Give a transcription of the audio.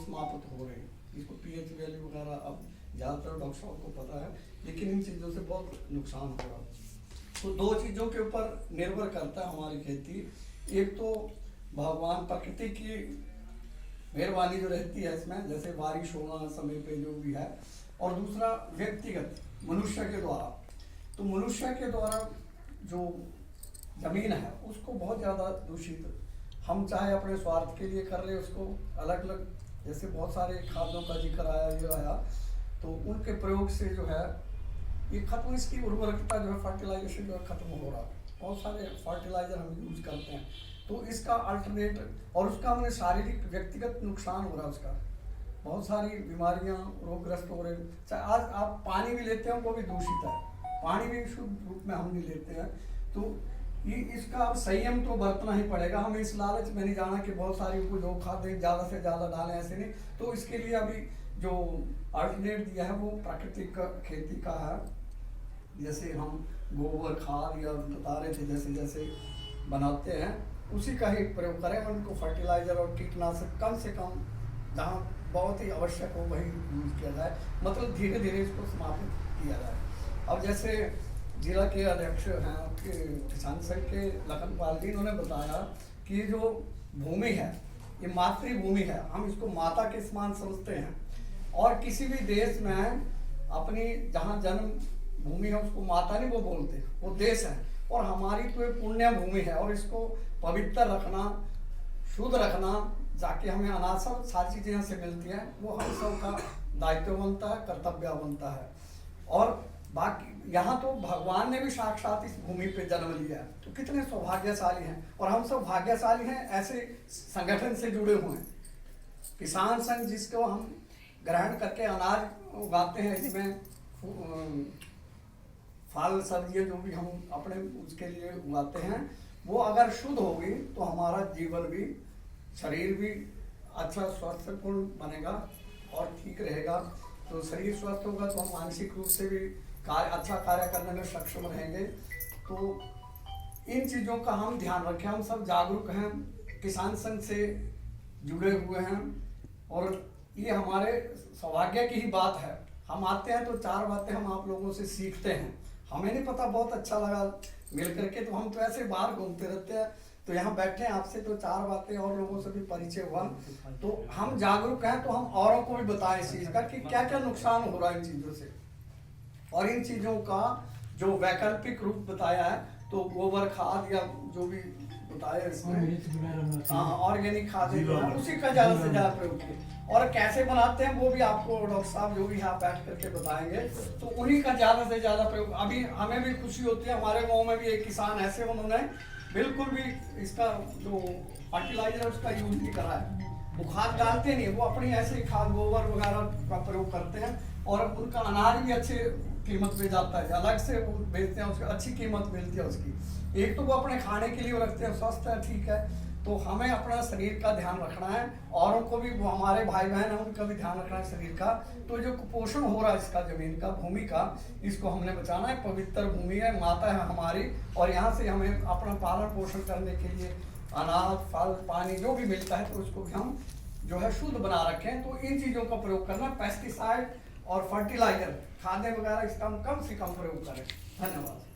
समाप्त हो रहे हैं। इसको पीएच वैल्यू वगैरह अब ज़्यादातर डॉक्टर साहब को पता है, लेकिन इन चीज़ों से बहुत नुकसान हो रहा है। तो दो चीज़ों के ऊपर निर्भर करता है हमारी खेती। एक तो भगवान प्रकृति की मेहरबानी जो रहती है इसमें, जैसे बारिश होना समय पे जो भी है, और दूसरा व्यक्तिगत मनुष्य के द्वारा। तो मनुष्य के द्वारा जो जमीन है उसको बहुत ज़्यादा दूषित, हम चाहे अपने स्वार्थ के लिए कर ले उसको अलग अलग, जैसे बहुत सारे खादों का जिक्र आया ये आया, तो उनके प्रयोग से जो है ये खत्म, इसकी उर्वरकता जो है फर्टिलाइजेशन जो है खत्म हो रहा है। बहुत सारे फर्टिलाइजर हम यूज करते हैं, तो इसका अल्टरनेट, और उसका हमें शारीरिक व्यक्तिगत नुकसान हो रहा है, उसका बहुत सारी बीमारियां रोगग्रस्त हो रहे हैं। चाहे आज आप पानी भी लेते हैं वो भी दूषित है, पानी भी शुद्ध रूप में हम नहीं लेते हैं। तो ये इसका अब संयम तो बरतना ही पड़ेगा। हमें इस लालच में नहीं जाना कि बहुत सारी उपयोग खाद्य ज़्यादा से ज़्यादा डालें, ऐसे नहीं। तो इसके लिए अभी जो अल्टरनेट दिया है वो प्राकृतिक खेती का है, जैसे हम गोबर खाद या बता रहे थे जैसे जैसे बनाते हैं उसी का ही प्रयोग करें। उनको फर्टिलाइजर और कीटनाशक कम से कम जहाँ बहुत ही आवश्यक हो वही यूज किया जाए, मतलब धीरे धीरे इसको समाप्त किया जाए। अब जैसे जिला के अध्यक्ष हैं आपके किसान संघ के लखनपाल जी, उन्होंने बताया कि जो भूमि है ये मातृभूमि है, हम इसको माता के समान समझते हैं। और किसी भी देश में अपनी जहाँ जन्म भूमि है उसको माता नहीं वो बोलते, वो देश है। और हमारी तो एक पुण्य भूमि है, और इसको पवित्र रखना, शुद्ध रखना, जाके हमें अनाज सब सारी चीज़ें यहाँ से मिलती हैं, वो हम सब का दायित्व बनता है, कर्तव्य बनता है। और बाकी यहाँ तो भगवान ने भी साक्षात इस भूमि पे जन्म लिया है, तो कितने सौभाग्यशाली हैं। और हम सब भाग्यशाली हैं ऐसे संगठन से जुड़े हुए हैं। किसान संघ जिसको हम ग्रहण करके अनाज उगाते हैं, इसमें फल सब्जियाँ जो भी हम अपने उसके लिए उगाते हैं, वो अगर शुद्ध होगी तो हमारा जीवन भी, शरीर भी अच्छा स्वस्थपूर्ण बनेगा और ठीक रहेगा। तो शरीर स्वस्थ होगा तो हम मानसिक रूप से भी अच्छा कार्य करने में सक्षम रहेंगे। तो इन चीज़ों का हम ध्यान रखें। हम सब जागरूक हैं, किसान संघ से जुड़े हुए हैं, और ये हमारे सौभाग्य की ही बात है। हम आते हैं तो चार बातें हम आप लोगों से सीखते हैं। हमें नहीं पता, बहुत अच्छा लगा मिल करके, तो हम तो ऐसे बाहर घूमते रहते हैं, तो यहाँ बैठे हैं आपसे तो चार बातें और लोगों से भी परिचय हुआ। तो हम जागरूक हैं तो हम औरों को भी बताएं इस चीज़ का कि क्या क्या नुकसान हो रहा है इन चीज़ों से। और इन चीज़ों का जो वैकल्पिक रूप बताया है, तो गोबर खाद या जो भी बताया इसमें, हाँ ऑर्गेनिक खाद उसी का ज़्यादा से ज़्यादा प्रयोग किए। और कैसे बनाते हैं वो भी आपको डॉक्टर साहब जो भी यहाँ बैठ करके बताएंगे, तो उन्हीं का ज़्यादा से ज़्यादा प्रयोग। अभी हमें भी खुशी होती है, हमारे गाँव में भी एक किसान ऐसे उन्होंने बिल्कुल भी इसका जो फर्टिलाइजर उसका यूज नहीं करा है, वो खाद डालते नहीं, वो अपनी ऐसे खाद गोबर वगैरह का प्रयोग करते हैं, और उनका अनाज भी अच्छे कीमत पे जाता है, अलग से वो बेचते हैं, उसकी अच्छी कीमत मिलती है उसकी। एक तो वो अपने खाने के लिए रखते हैं, स्वस्थ है, ठीक है। तो हमें अपना शरीर का ध्यान रखना है, औरों को भी, वो हमारे भाई बहन हैं उनका भी ध्यान रखना है शरीर का। तो जो कुपोषण हो रहा है इसका, जमीन का, भूमि का, इसको हमने बचाना है। पवित्र भूमि है, माता है हमारी, और यहाँ से हमें अपना पालन पोषण करने के लिए अनाज फल पानी जो भी मिलता है, तो उसको भी हम जो है शुद्ध बना रखें। तो इन चीज़ों का प्रयोग करना, पेस्टिसाइड और फर्टिलाइजर खादें वगैरह इसका हम कम से कम प्रयोग करें। धन्यवाद।